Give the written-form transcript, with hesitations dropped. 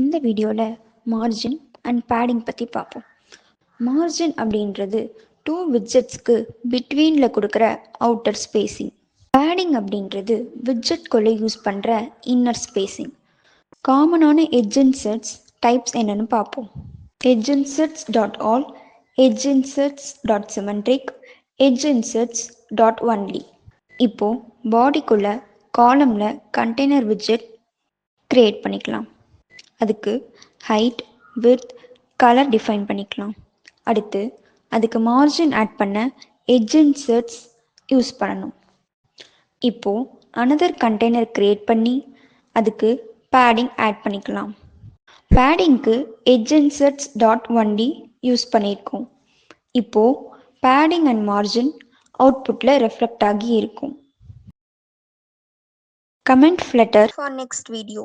இந்த வீடியோவில் margin and padding பற்றி பார்ப்போம். மார்ஜின் அப்படின்றது டூ விட்ஜெட்ஸ்க்கு பிட்வீனில் கொடுக்குற அவுட்டர் ஸ்பேசிங். பேடிங் அப்படின்றது விட்ஜெட்குள்ளே யூஸ் பண்ணுற இன்னர் ஸ்பேசிங். காமனான எட்ஜ் இன்சர்ட்ஸ் டைப்ஸ் என்னென்னு பார்ப்போம். Edge insets dot all, edge insets dot symmetric, edge insets dot only. இப்போது பாடிக்குள்ளே காலமில் கண்டெய்னர் விட்ஜெட் க்ரியேட் பண்ணிக்கலாம். அதுக்கு ஹைட், விட்த், கலர் டிஃபைன் பண்ணிக்கலாம். அடுத்து அதுக்கு மார்ஜின் ஆட் பண்ண எட்ஜ் இன்சர்ட்ஸ் யூஸ் பண்ணணும். இப்போது அனதர் கண்டெய்னர் க்ரியேட் பண்ணி அதுக்கு பேடிங் ஆட் பண்ணிக்கலாம். பேடிங்க்கு edge insets dot only use பண்ணியிருக்கோம். இப்போது பேடிங் அண்ட் மார்ஜின் அவுட்புட்டில் ரெஃப்ளெக்ட் ஆகி இருக்கும். Comment Flutter for next video.